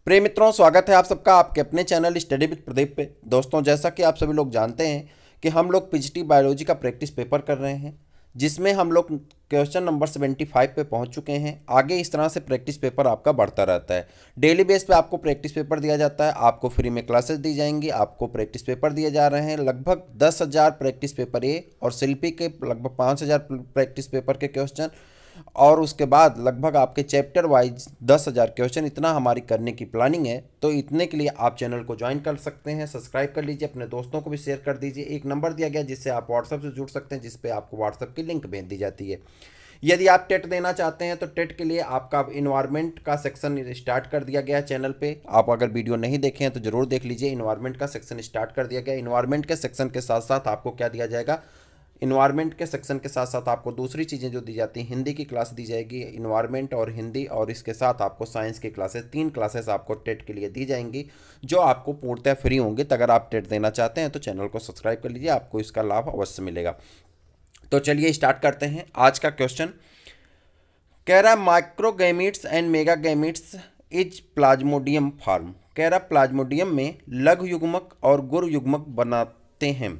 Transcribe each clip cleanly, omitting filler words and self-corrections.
प्रिय मित्रों, स्वागत है आप सबका आपके अपने चैनल स्टडी विद प्रदीप पे। दोस्तों, जैसा कि आप सभी लोग जानते हैं कि हम लोग पीजीटी बायोलॉजी का प्रैक्टिस पेपर कर रहे हैं, जिसमें हम लोग क्वेश्चन नंबर 75 पे पहुंच चुके हैं। आगे इस तरह से प्रैक्टिस पेपर आपका बढ़ता रहता है। डेली बेस पे आपको प्रैक्टिस पेपर दिया जाता है, आपको फ्री में क्लासेस दी जाएंगी, आपको प्रैक्टिस पेपर दिए जा रहे हैं। लगभग 10,000 प्रैक्टिस पेपर ए और शिल्पी के लगभग 5,000 प्रैक्टिस पेपर के क्वेश्चन, और उसके बाद लगभग आपके चैप्टर वाइज 10,000 क्वेश्चन, इतना हमारी करने की प्लानिंग है। तो इतने के लिए आप चैनल को ज्वाइन कर सकते हैं, सब्सक्राइब कर लीजिए, अपने दोस्तों को भी शेयर कर दीजिए। एक नंबर दिया गया जिससे आप व्हाट्सएप से जुड़ सकते हैं, जिस पे आपको व्हाट्सएप की लिंक भेज दी जाती है। यदि आप टेट देना चाहते हैं तो टेट के लिए आपका इन्वायरमेंट का सेक्शन स्टार्ट कर दिया गया है चैनल पे। आप अगर वीडियो नहीं देखे हैं तो जरूर देख लीजिए। इन्वायरमेंट का सेक्शन स्टार्ट कर दिया गया। इन्वायरमेंट के सेक्शन के साथ साथ आपको क्या दिया जाएगा, इन्वायरमेंट के सेक्शन के साथ साथ आपको दूसरी चीज़ें जो दी जाती हैं, हिंदी की क्लास दी जाएगी, इन्वायरमेंट और हिंदी, और इसके साथ आपको साइंस की क्लासेस, 3 क्लासेस आपको टेट के लिए दी जाएंगी, जो आपको पूर्णतः फ्री होंगी। तो अगर आप टेट देना चाहते हैं तो चैनल को सब्सक्राइब कर लीजिए, आपको इसका लाभ अवश्य मिलेगा। तो चलिए स्टार्ट करते हैं आज का क्वेश्चन। कह रहा माइक्रोगैमीट्स एंड मेगागैमीट्स इज प्लाज्मोडियम फॉर्म। कह रहा प्लाज्मोडियम में लघु युग्मक और गुरु युग्मक बनाते हैं।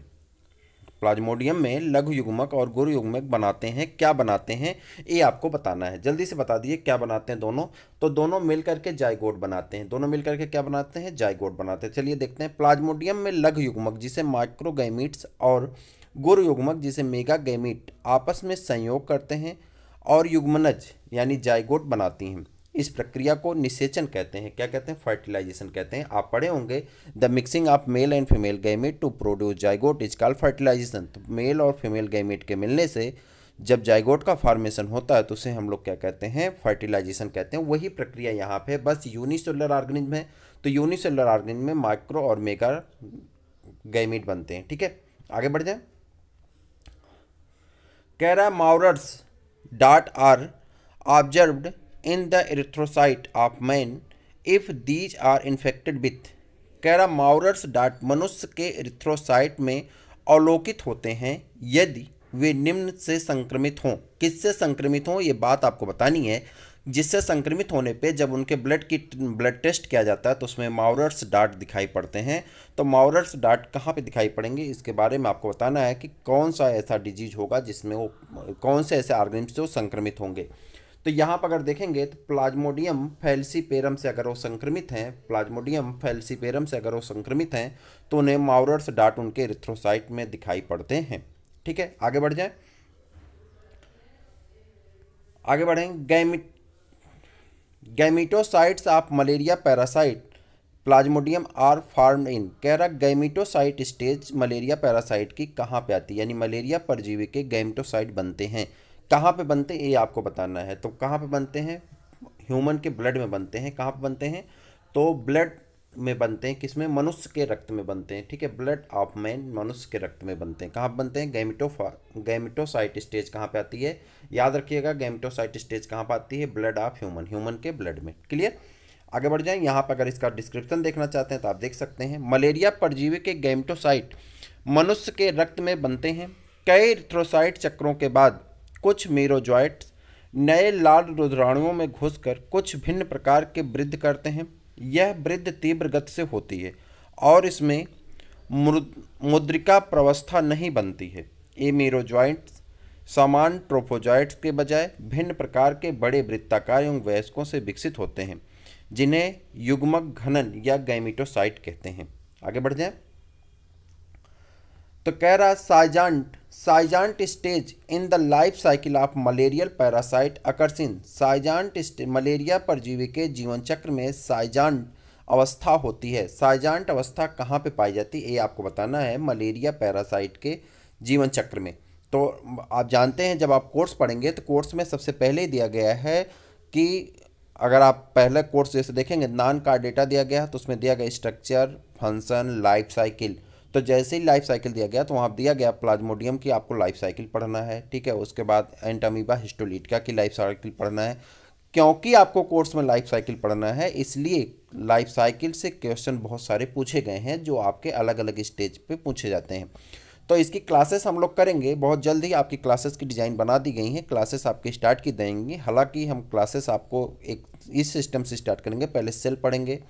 प्लाज्मोडियम में लघु युग्मक और गुरु युग्मक बनाते हैं। क्या बनाते हैं ये आपको बताना है। जल्दी से बता दिए क्या बनाते हैं दोनों। तो दोनों मिलकर के जाइगोट बनाते हैं। दोनों मिलकर के क्या बनाते हैं, जाइगोट बनाते हैं। चलिए देखते हैं। प्लाज्मोडियम में लघु युग्मक जिसे माइक्रोगैमीट्स और गुरु युग्मक जिसे मेगागैमीट आपस में संयोग करते हैं और युग्मनज यानी जाइगोट बनाती हैं। इस प्रक्रिया को निषेचन कहते हैं। क्या कहते हैं, फर्टिलाइजेशन कहते हैं। आप पढ़े होंगे the mixing of male and female gamete to produce zygote is called fertilisation. तो मेल और फीमेल गैमेट के मिलने से जब जाइगोट का फॉर्मेशन होता है तो उसे हम लोग क्या कहते हैं, फर्टिलाइजेशन कहते हैं। वही प्रक्रिया यहाँ पे बस यूनिसेलुलर ऑर्गेनिज्म है। तो यूनिसेलुलर ऑर्गेनिज्म में माइक्रो और मेगा गैमेट बनते हैं। ठीक है, आगे बढ़ जाए। कह रहा Maurer's dots are observed in the erythrocyte of man if these are infected with। कह रहा माउरर्स डाट मनुष्य के एरिथ्रोसाइट में अवलोकित होते हैं यदि वे निम्न से संक्रमित हों। किससे संक्रमित हों ये बात आपको बतानी है। जिससे संक्रमित होने पे जब उनके ब्लड टेस्ट किया जाता है तो उसमें माउरर्स डाट दिखाई पड़ते हैं। तो माउरर्स डाट कहाँ पे दिखाई पड़ेंगे इसके बारे में आपको बताना है कि कौन सा ऐसा डिजीज होगा जिसमें वो, कौन से ऐसे ऑर्गेनिज्म से वो संक्रमित होंगे। तो यहाँ पर अगर देखेंगे तो प्लाज्मोडियम फैल्सीपेरम से अगर वो संक्रमित हैं, प्लाज्मोडियम फैल्सीपेरम से अगर वो संक्रमित हैं तो उन्हें माउरर्स डाट उनके एरिथ्रोसाइट में दिखाई पड़ते हैं। ठीक है, आगे बढ़ जाए। आगे बढ़ेंगे। Gametocytes of malaria parasite plasmodium are formed in. कह रहा गैमिटोसाइट स्टेज मलेरिया पैरासाइट की कहाँ पे आती है, यानी मलेरिया परजीवी के गैमिटोसाइट बनते हैं। कहाँ पे बनते हैं ये आपको बताना है। तो कहाँ पे बनते हैं, ह्यूमन के ब्लड में बनते हैं। कहाँ पे बनते हैं, तो ब्लड में बनते हैं। किसमें, मनुष्य के रक्त में बनते हैं। ठीक है, ब्लड ऑफ मैन मनुष्य के रक्त में बनते हैं। कहाँ पे बनते हैं, गैमिटोसाइट स्टेज कहाँ पे आती है, याद रखिएगा। गैमिटोसाइट स्टेज कहाँ पे आती है, ब्लड ऑफ ह्यूमन, ह्यूमन के ब्लड में। क्लियर, आगे बढ़ जाएं। यहाँ पर अगर इसका डिस्क्रिप्शन देखना चाहते हैं तो आप देख सकते हैं। मलेरिया परजीवी के गैमिटोसाइट मनुष्य के रक्त में बनते हैं। कई एरिथ्रोसाइट चक्रों के बाद कुछ मीरोजॉइट्स नए लाल रुधिराणुओं में घुसकर कुछ भिन्न प्रकार के वृद्धि करते हैं। यह वृद्धि तीव्र गति से होती है और इसमें मुद्रिका प्रवस्था नहीं बनती है। ये मीरोजॉइट्स समान ट्रोफोजॉइट्स के बजाय भिन्न प्रकार के बड़े वृत्ताकार एवं वयस्कों से विकसित होते हैं, जिन्हें युग्मक घनन या गैमिटोसाइट कहते हैं। आगे बढ़ जाए। तो कह रहा schizont stage in the life cycle of malarial parasite occurs in. Malaria परजीवी के जीवन चक्र में साइजांट अवस्था होती है। साइजांट अवस्था कहाँ पे पाई जाती है ये आपको बताना है, मलेरिया पैरासाइट के जीवन चक्र में। तो आप जानते हैं जब आप कोर्स पढ़ेंगे तो कोर्स में सबसे पहले ही दिया गया है कि अगर आप पहले कोर्स जैसे देखेंगे नान का डेटा दिया गया है तो उसमें दिया गया स्ट्रक्चर, फंक्शन, लाइफ साइकिल। तो जैसे ही लाइफ साइकिल दिया गया तो वहाँ दिया गया प्लाज्मोडियम की आपको लाइफ साइकिल पढ़ना है। ठीक है, उसके बाद एंटामीबा हिस्टोलिटिका की लाइफ साइकिल पढ़ना है। क्योंकि आपको कोर्स में लाइफ साइकिल पढ़ना है इसलिए लाइफ साइकिल से क्वेश्चन बहुत सारे पूछे गए हैं जो आपके अलग अलग स्टेज पे पूछे जाते हैं। तो इसकी क्लासेस हम लोग करेंगे बहुत जल्द ही। आपकी क्लासेस की डिज़ाइन बना दी गई हैं, क्लासेस आपकी स्टार्ट की देंगे। हालांकि हम क्लासेस आपको एक इस सिस्टम से स्टार्ट करेंगे। पहले सेल पढ़ेंगे,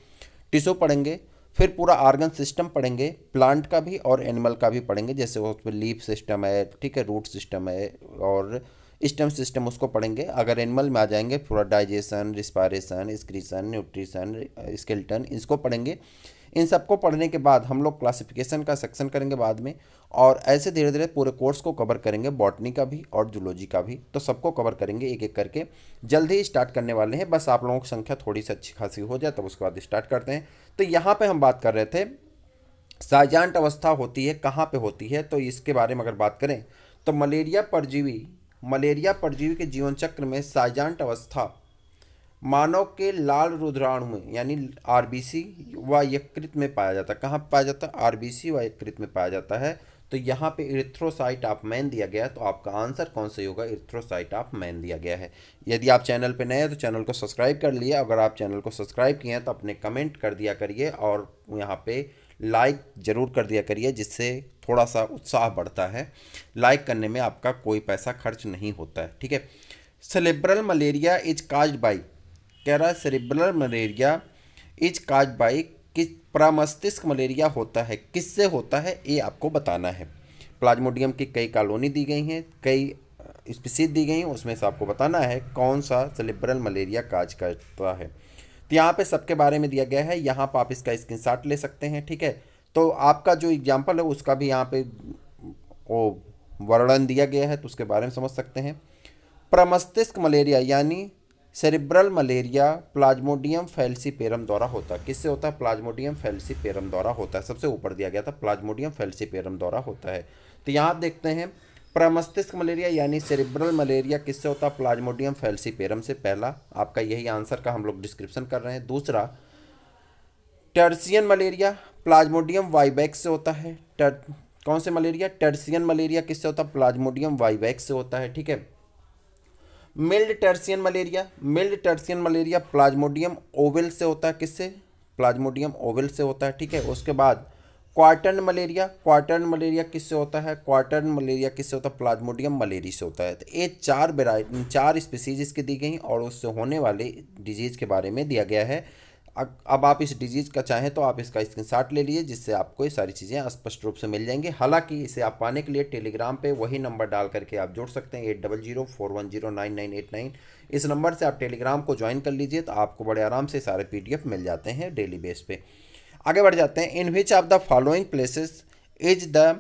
टिश्यू पढ़ेंगे, फिर पूरा आर्गन सिस्टम पढ़ेंगे, प्लांट का भी और एनिमल का भी पढ़ेंगे। जैसे उस पर लीफ सिस्टम है, ठीक है, रूट सिस्टम है और स्टेम सिस्टम, उसको पढ़ेंगे। अगर एनिमल में आ जाएंगे पूरा digestion, respiration, excretion, nutrition, skeleton, इसको पढ़ेंगे। इन सबको पढ़ने के बाद हम लोग क्लासिफिकेशन का सेक्शन करेंगे बाद में, और ऐसे धीरे धीरे पूरे कोर्स को कवर करेंगे, बॉटनी का भी और जूलॉजी का भी। तो सबको कवर करेंगे एक एक करके, जल्द ही स्टार्ट करने वाले हैं। बस आप लोगों की संख्या थोड़ी सी अच्छी खासी हो जाए तब उसके बाद स्टार्ट करते हैं। तो यहाँ पे हम बात कर रहे थे साइजांट अवस्था होती है, कहाँ पे होती है, तो इसके बारे में अगर बात करें तो मलेरिया परजीवी के जीवन चक्र में साइजांट अवस्था मानव के लाल रुधिराणु में यानी आरबीसी व यकृत में पाया जाता है। कहाँ पाया जाता है? आरबीसी व यकृत में पाया जाता है। तो यहाँ पे इरिथ्रोसाइट ऑफ मैन दिया गया है, तो आपका आंसर कौन सही होगा? इरिथ्रोसाइट ऑफ मैन दिया गया है। यदि आप चैनल पे नए हैं तो चैनल को सब्सक्राइब कर लिए। अगर आप चैनल को सब्सक्राइब किए हैं तो अपने कमेंट कर दिया करिए और यहाँ पे लाइक ज़रूर कर दिया करिए, जिससे थोड़ा सा उत्साह बढ़ता है। लाइक करने में आपका कोई पैसा खर्च नहीं होता है, ठीक है। Cerebral malaria is caused by, कह रहा है cerebral malaria is caused by, किस प्रमस्तिष्क मलेरिया होता है, किससे होता है, ये आपको बताना है। प्लाज्मोडियम की कई कॉलोनी दी गई हैं, कई स्पीसीज दी गई हैं, उसमें से आपको बताना है कौन सा सेरेब्रल मलेरिया काज करता है। तो यहाँ पे सबके बारे में दिया गया है, यहाँ पर आप इसका स्क्रीनशॉट ले सकते हैं, ठीक है। तो आपका जो एग्जाम्पल है उसका भी यहाँ पे वो वर्णन दिया गया है, तो उसके बारे में समझ सकते हैं। प्रमस्तिष्क मलेरिया यानी सेरिब्रल मलेरिया प्लाज्मोडियम फैल्सीपेरम द्वारा होता है। किससे होता है? प्लाज्मोडियम फैल्सीपेरम द्वारा होता है। सबसे ऊपर दिया गया था प्लाज्मोडियम फैल्सीपेरम द्वारा होता है। तो यहाँ आप देखते हैं प्रमस्तिष्क मलेरिया यानी सेरिब्रल मलेरिया किससे होता है? प्लाज्मोडियम फैल्सीपेरम से। पहला आपका यही आंसर का हम लोग डिस्क्रिप्शन कर रहे हैं। दूसरा टर्सियन मलेरिया प्लाज्मोडियम वाइवैक्स से होता है। कौन से मलेरिया? टर्सियन मलेरिया किससे होता है? प्लाज्मोडियम वाइवैक्स से होता है, ठीक है। Mild tertian malaria Plasmodium oval से होता है। किससे? प्लाज्मोडियम ओवेल से होता है, ठीक है। उसके बाद क्वार्टर्न मलेरिया किससे होता है? क्वार्टर्न मलेरिया किससे होता है? प्लाज्मोडियम मलेरी से होता है। तो ये चार स्पीसीज इसकी दी गई और उससे होने वाले डिजीज के बारे में दिया गया है। अब आप इस डिजीज़ का चाहें तो आप इसका स्क्रीनशॉट ले लीजिए, जिससे आपको ये सारी चीज़ें स्पष्ट रूप से मिल जाएंगी। हालांकि इसे आप पाने के लिए टेलीग्राम पे वही नंबर डाल करके आप जोड़ सकते हैं 8004109989। इस नंबर से आप टेलीग्राम को ज्वाइन कर लीजिए, तो आपको बड़े आराम से सारे PDF मिल जाते हैं डेली बेस पे। आगे बढ़ जाते हैं। In which of the following places is the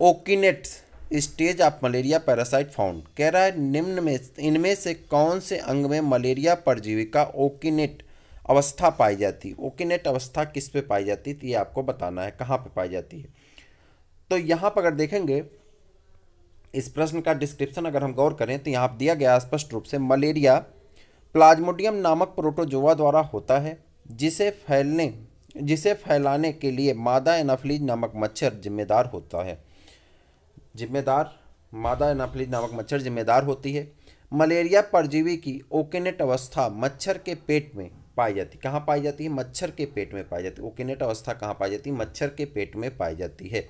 ookinete stage of malaria parasite found, कह रहा है निम्न में इनमें से कौन से अंग में मलेरिया परजीवी का ओकिनेट अवस्था पाई जाती है? ओकिनेट अवस्था किस पे पाई जाती है, तो ये आपको बताना है कहाँ पे पाई जाती है। तो यहाँ पर अगर देखेंगे इस प्रश्न का डिस्क्रिप्शन अगर हम गौर करें तो यहाँ दिया गया स्पष्ट रूप से मलेरिया प्लाज्मोडियम नामक प्रोटोजोआ द्वारा होता है, जिसे फैलाने के लिए मादा एनाफिलीज नामक मच्छर जिम्मेदार होता है। मादा एनाफिलीज नामक मच्छर जिम्मेदार होती है। मलेरिया परजीवी की ओकिनेट अवस्था मच्छर के पेट में पाई जाती। कहाँ पाई जाती है? मच्छर के पेट में पाई जाती है। ओकिनेट अवस्था कहाँ पाई जाती है? मच्छर के पेट में पाई जाती है।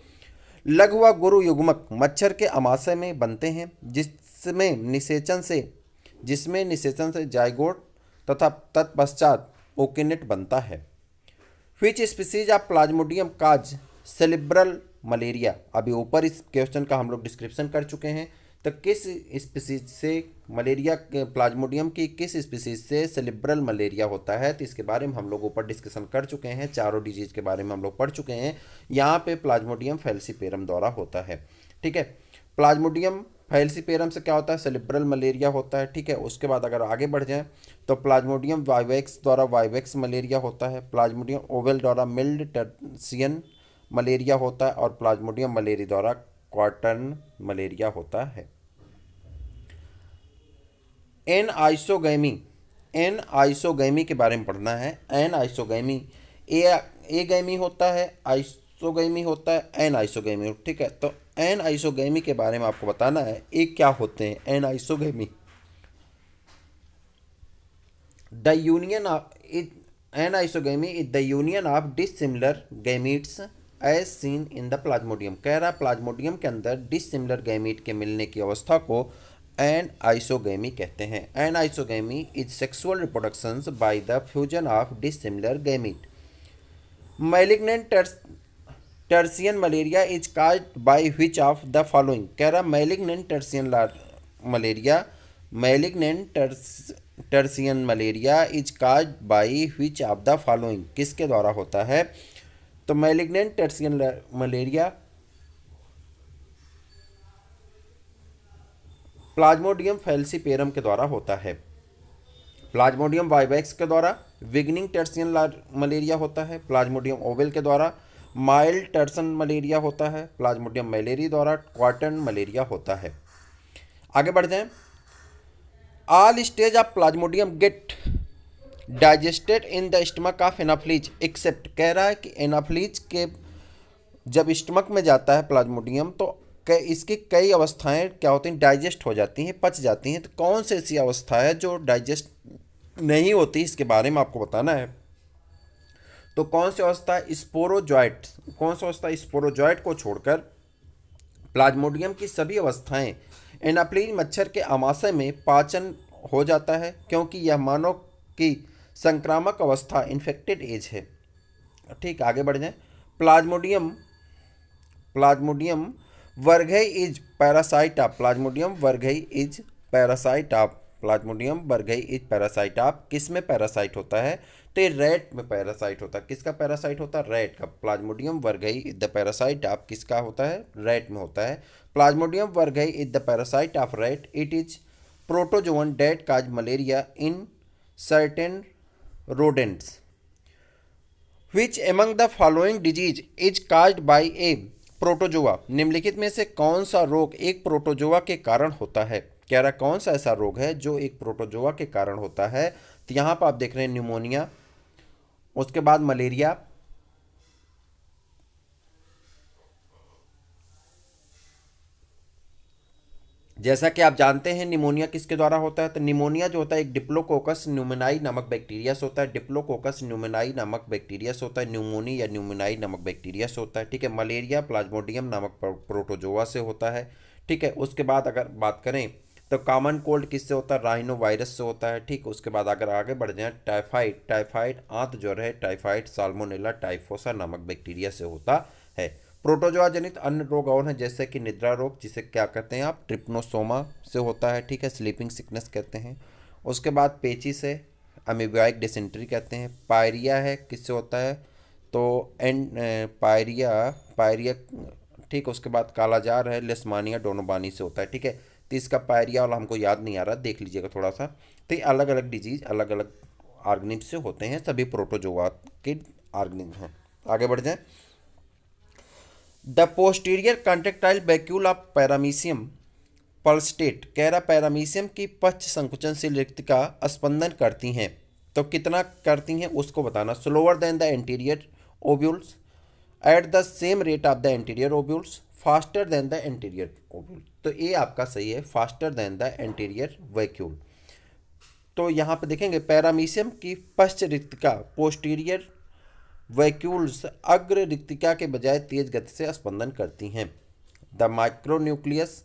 लघु व गुरु युग्मक मच्छर के आमाशय में बनते हैं, जिसमें निषेचन से जाइगोट तथा तत्पश्चात ओकिनेट बनता है। Which species of Plasmodium cause cerebral malaria, अभी ऊपर इस क्वेश्चन का हम लोग डिस्क्रिप्शन कर चुके हैं। तो किस स्पीसीज से मलेरिया प्लाज्मोडियम की किस स्पीसीज से सेरेब्रल मलेरिया होता है, तो इसके बारे में हम लोग ऊपर डिस्कशन कर चुके हैं। चारों डिजीज के बारे में हम लोग पढ़ चुके हैं। यहाँ पे प्लाज्मोडियम फैल्सीपेरम द्वारा होता है, ठीक है। प्लाज्मोडियम फैल्सीपेरम से क्या होता है? सेरेब्रल मलेरिया होता है, ठीक है। उसके बाद अगर आगे बढ़ जाएं तो प्लाज्मोडियम वाइवैक्स द्वारा वाइवैक्स मलेरिया होता है। प्लाज्मोडियम ओवेल द्वारा मिल्ड टर्सियन मलेरिया होता है और प्लाज्मोडियम मलेरी द्वारा क्वार्टर्न मलेरिया होता है। एन आइसोगैमी के बारे में पढ़ना है। एन आइसोगैमी, ए गैमी होता है, आइसोगैमी होता है, एन आइसोगैमी, ठीक है। तो एन आइसोगैमी के बारे में आपको बताना है ये क्या होते हैं। Anisogamy anisogamy is the union of dissimilar gametes as seen in the plasmodium. कह रहा प्लाज्मोडियम के अंदर डिसिमिलर गैमीट के मिलने की अवस्था को एनआइसोगैमी कहते हैं। Anisogamy is sexual reproduction by the fusion of dissimilar gamete. Malignant tertian malaria is caused by which of the following. कह रहा malignant tertian malaria is caused by which of the following, किसके द्वारा होता है? तो malignant tertian malaria plasmodium falciparum के द्वारा होता है, प्लाज्मोडियम वाइवैक्स के द्वारा विगनिंग टर्सियन मलेरिया होता है, प्लाज्मोडियम ओवेल के द्वारा माइल्ड टर्सन मलेरिया होता है, प्लाज्मोडियम मैलेरी द्वारा क्वार्टन मलेरिया होता है। आगे बढ़ जाएं। All stage of plasmodium get digested in the stomach of anopheles except. कह रहा है कि एनाफ्लीज के जब स्टमक में जाता है प्लाज्मोडियम तो इसकी कई अवस्थाएं क्या होती हैं, डाइजेस्ट हो जाती हैं, पच जाती हैं। तो कौन सी ऐसी अवस्था है जो डाइजेस्ट नहीं होती, इसके बारे में आपको बताना है। तो कौन सी अवस्था? स्पोरोजॉइट। कौन सी अवस्था? स्पोरोजॉइट को छोड़कर प्लाज्मोडियम की सभी अवस्थाएं एनाफ्लीज मच्छर के आमाशय में पाचन हो जाता है, क्योंकि यह मानव की संक्रामक अवस्था इन्फेक्टेड एज है। ठीक, आगे बढ़ जाएं। प्लाज्मोडियम वर्गई इज पैरासाइट ऑफ। प्लाज्मोडियम वर्गई इज पैरासाइट ऑफ। प्लाज्मोडियम वर्गई इज पैरासाइट ऑफ। किस में पैरासाइट होता है? तो ये रैट में पैरासाइट होता है। किसका पैरासाइट होता है? रैट का। प्लाज्मोडियम वर्गई इज द पैरासाइट ऑफ किसका होता है? रैट में होता है। प्लाज्मोडियम वर्गई is the parasite of rat. It is protozoan that cause malaria in certain rodents. Which among the following disease is caused by a protozoa? निम्नलिखित में से कौन सा रोग एक प्रोटोजोआ के कारण होता है? कह रहा कौन सा ऐसा रोग है जो एक प्रोटोजोआ के कारण होता है? तो यहाँ पर आप देख रहे हैं न्यूमोनिया, उसके बाद मलेरिया, जैसा कि आप जानते हैं निमोनिया किसके द्वारा होता है? तो निमोनिया जो होता है एक डिप्लोकोकस न्यूमोनाई नामक बैक्टीरिया से होता है। डिप्लोकोकस न्यूमोनाई नामक बैक्टीरिया से होता है। न्यूमोनी या न्यूमोनाई नामक बैक्टीरिया से होता है। ठीक है। मलेरिया प्लाज्मोडियम नामक प्रोटोजोआ से होता है। ठीक है। उसके बाद अगर बात करें तो कॉमन कोल्ड किससे होता है? राइनो वायरस से होता है। ठीक। उसके बाद अगर आगे बढ़ जाए टाइफाइड आंत ज्वर है, टाइफाइड साल्मोनेला टाइफोसा नामक बैक्टीरिया से होता है। प्रोटोजोआ जनित अन्य रोग और हैं जैसे कि निद्रा रोग, जिसे क्या कहते हैं आप? ट्रिप्नोसोमा से होता है। ठीक है। स्लीपिंग सिकनेस कहते हैं। उसके बाद पेचिस है, अमीबियाइक डिसेंट्री कहते हैं। पायरिया है, किससे होता है? तो पायरिया ठीक। उसके बाद कालाजार है, लेस्मानिया डोनोबानी से होता है। ठीक है। तो इसका पायरिया वाला हमको याद नहीं आ रहा, देख लीजिएगा थोड़ा सा। तो ये अलग अलग डिजीज अलग अलग ऑर्गेनिज्म से होते हैं, सभी प्रोटोजोआ के ऑर्गेनिज्म हैं। आगे बढ़ जाएं। The posterior contractile vacuole of paramecium pulsate. कह रहा पैरामीशियम की पश्च संकुचनशील रिक्तिका स्पंदन करती हैं, तो कितना करती हैं उसको बताना। Slower then the anterior ovules, at the same rate of the anterior ovules, faster than the anterior ovule. तो ये आपका सही है, faster than the anterior vacuole. तो यहाँ पे देखेंगे पैरामीशियम की पश्च रिक्तिका पोस्टीरियर वैक्यूल्स अग्र रिक्तिका के बजाय तेज गति से स्पंदन करती हैं। The micronucleus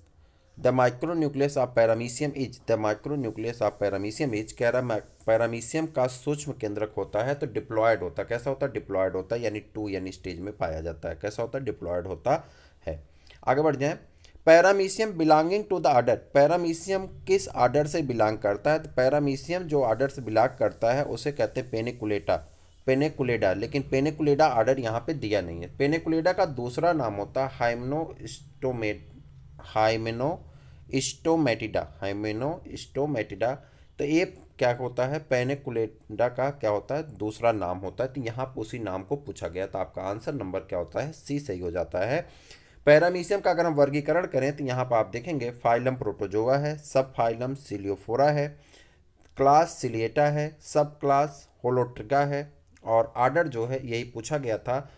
of paramecium is. The micronucleus of paramecium is. कह रहा पैरामीशियम का सूक्ष्म केंद्रक होता है तो डिप्लॉयड होता है। कैसा होता है? डिप्लॉयड होता है, यानी 2 यानी स्टेज में पाया जाता है। कैसा होता है? डिप्लॉयड होता है। आगे बढ़ जाएं। Paramecium belonging to the order. Paramecium किस आर्डर से बिलोंग करता है? तो पैरामीशियम जो आर्डर से बिलोंग करता है उसे कहते हैं पेनिकुलेडा, लेकिन पेनिकुलेडा आर्डर यहाँ पे दिया नहीं है। पेनिकुलेडा का दूसरा नाम होता है हाइमेनोस्टोमेटिडा। तो ये क्या होता है? पेनिकुलेडा का क्या होता है? दूसरा नाम होता है। तो यहाँ पर उसी नाम को पूछा गया, तो आपका आंसर नंबर क्या होता है? सी सही हो जाता है। पैरामीशियम का अगर हम वर्गीकरण करें तो यहाँ पर आप देखेंगे फाइलम प्रोटोजोआ है, सब फाइलम सिलियोफोरा है, क्लास सिलिएटा है, सब क्लास होलोट्रिका है, और आर्डर जो है यही पूछा गया था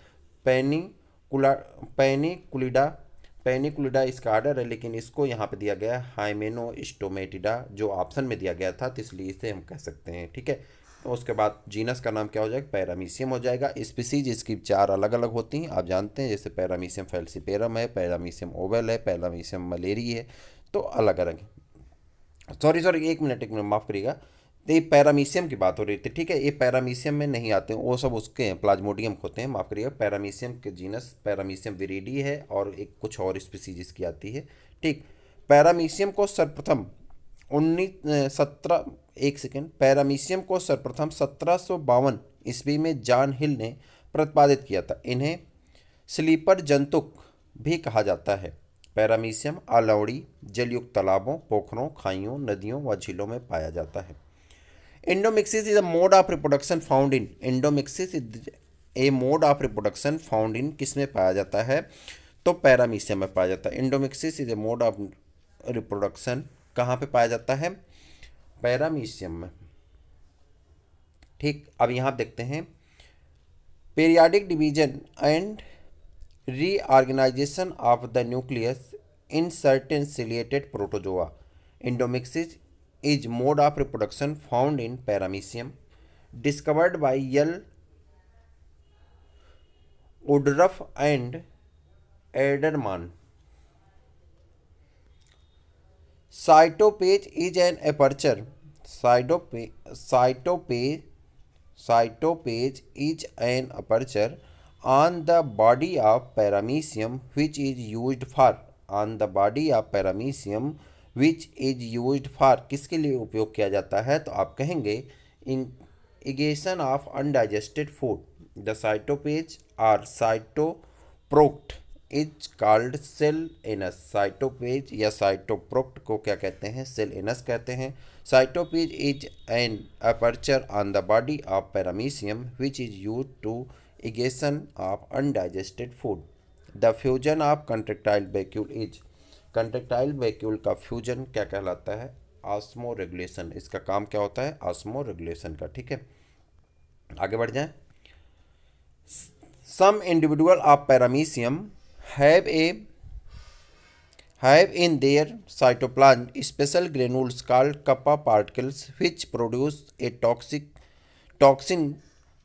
पेनिकुलिडा इसका आर्डर है, लेकिन इसको यहाँ पे दिया गया है हाइमेनोस्टोमेटिडा जो ऑप्शन में दिया गया था, तो इसलिए इसे हम कह सकते हैं। ठीक है। उसके बाद जीनस का नाम क्या हो जाएगा, पैरामीशियम हो जाएगा। स्पीसीज इसकी 4 अलग अलग होती हैं, आप जानते हैं, जैसे पैरामीशियम फैल्सीपेरम है, पैरामीशियम ओवल है, पैरामीशियम मलेरी है, तो अलग अलग है। सॉरी एक मिनट माफ़ करिएगा, तो ये पैरामीशियम की बात हो रही थी, ठीक है। ये पैरामीशियम में नहीं आते हैं, वो सब उसके हैं, प्लाज्मोडियम होते हैं, माफ़ करिएगा। पैरामीशियम के जीनस पैरामीशियम विरिडी है और एक कुछ और स्पीसीज इसकी आती है, ठीक। पैरामीशियम को सर्वप्रथम 1752 ईस्वी में जॉन हिल ने प्रतिपादित किया था। इन्हें स्लीपर जंतुक भी कहा जाता है। पैरामीशियम अलावड़ी जलयुक्त तालाबों, पोखरों, खाइयों, नदियों व झीलों में पाया जाता है। Endomixis is a mode of reproduction found in, endomixis is a mode of reproduction found in, किस में पाया जाता है, तो पैरामीशियम में पाया जाता है। Endomixis is a mode of reproduction कहाँ पे पाया जाता है, पैरामीशियम में, ठीक। अब यहाँ देखते हैं periodic division and reorganisation of the nucleus in certain ciliated protozoa. Endomixis is mode of reproduction found in paramecium, discovered by L Woodruff and एडरमान। Cytopage is an aperture. Cytopage is an aperture on the body of paramecium which is used for, on the body of paramecium which is used for, किसके लिए उपयोग किया जाता है, तो आप कहेंगे ingestion of undigested food. The cytopyge और cytoproct is called cell anus. Cytopyge या साइटोप्रोक्ट को क्या कहते हैं, सेल एनस कहते हैं। Cytopyge is an aperture on the body of paramecium which is use to egestion of undigested food. The fusion of contractile vacuole is, contractile vacuole का fusion क्या कहलाता है, ऑस्मो रेगुलेशन। इसका काम क्या होता है, ऑस्मो रेगुलेशन का, ठीक है। आगे बढ़ जाएं। Some individual of paramecium have in their cytoplasm special granules called kappa particles which produce a toxin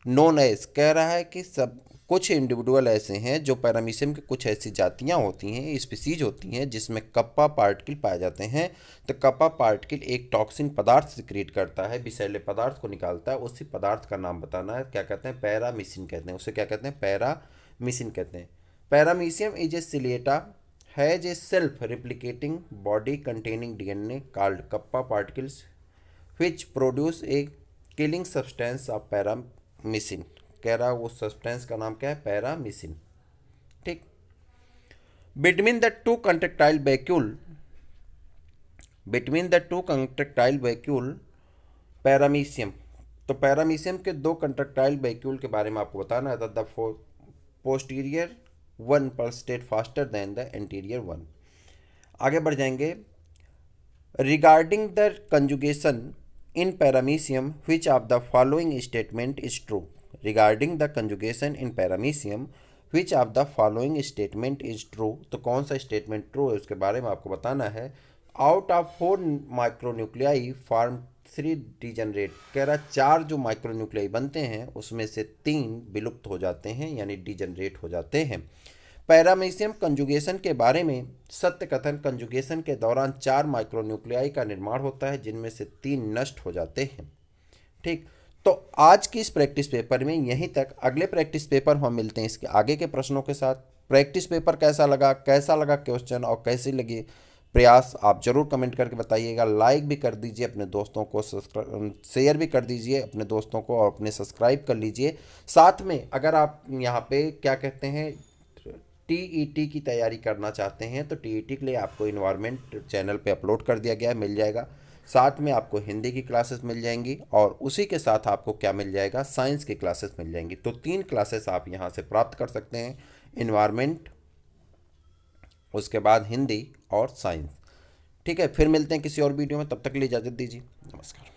known as, कह रहा है कि सब कुछ इंडिविजुअल ऐसे हैं जो पैरामीशियम की कुछ ऐसी जातियां होती हैं, स्पीसीज होती हैं जिसमें कप्पा पार्टिकल पाए जाते हैं। तो कप्पा पार्टिकल एक टॉक्सिन पदार्थ सिक्रीट करता है, विषैले पदार्थ को निकालता है, उसी पदार्थ का नाम बताना है, क्या कहते हैं, पैरामीशियम कहते हैं, उसे क्या कहते हैं, पैरामीशियम कहते हैं। Paramecium is a ciliata, has a self-replicating body containing DNA called kappa particles, which produce a killing substance of पैरामीशिन। कह रहा वो सब्सटेंस का नाम क्या है, पैरामीशिन, ठीक। Between the two contractile vacuole paramecium, तो पैरामीशियम के 2 कंट्रैक्टाइल वैक्यूल के बारे में आपको बताना है। The posterior one pulsate faster than the anterior one. आगे बढ़ जाएंगे। Regarding the conjugation in paramecium which of the following statement is true. Regarding the conjugation in paramecium which of the following statement is true, तो कौन सा statement true है उसके बारे में आपको बताना है। Out of 4 micronuclei form 3 degenerate, कह रहा 4 जो माइक्रोन्यूक्लियाई बनते हैं उसमें से 3 विलुप्त हो जाते हैं, यानी डिजनरेट हो जाते हैं। पैरामीशियम कंजुगेशन के बारे में सत्य कथन, कंजुगेशन के दौरान 4 माइक्रोन्यूक्लियाई का निर्माण होता है जिनमें से 3 नष्ट हो जाते हैं, ठीक। तो आज की इस प्रैक्टिस पेपर में यहीं तक। अगले प्रैक्टिस पेपर हम मिलते हैं इसके आगे के प्रश्नों के साथ। प्रैक्टिस पेपर कैसा लगा क्वेश्चन और कैसे लगे प्रयास, आप जरूर कमेंट करके बताइएगा। लाइक भी कर दीजिए, अपने दोस्तों को शेयर भी कर दीजिए अपने दोस्तों को, और अपने सब्सक्राइब कर लीजिए। साथ में अगर आप यहाँ पे क्या कहते हैं टीईटी की तैयारी करना चाहते हैं तो टीईटी के लिए आपको इन्वायरमेंट चैनल पे अपलोड कर दिया गया है, मिल जाएगा। साथ में आपको हिंदी की क्लासेस मिल जाएंगी और उसी के साथ आपको क्या मिल जाएगा, साइंस की क्लासेस मिल जाएंगी। तो 3 क्लासेस आप यहाँ से प्राप्त कर सकते हैं, इन्वायरमेंट, उसके बाद हिंदी और साइंस, ठीक है। फिर मिलते हैं किसी और वीडियो में, तब तक के लिए इजाज़त दीजिए, नमस्कार।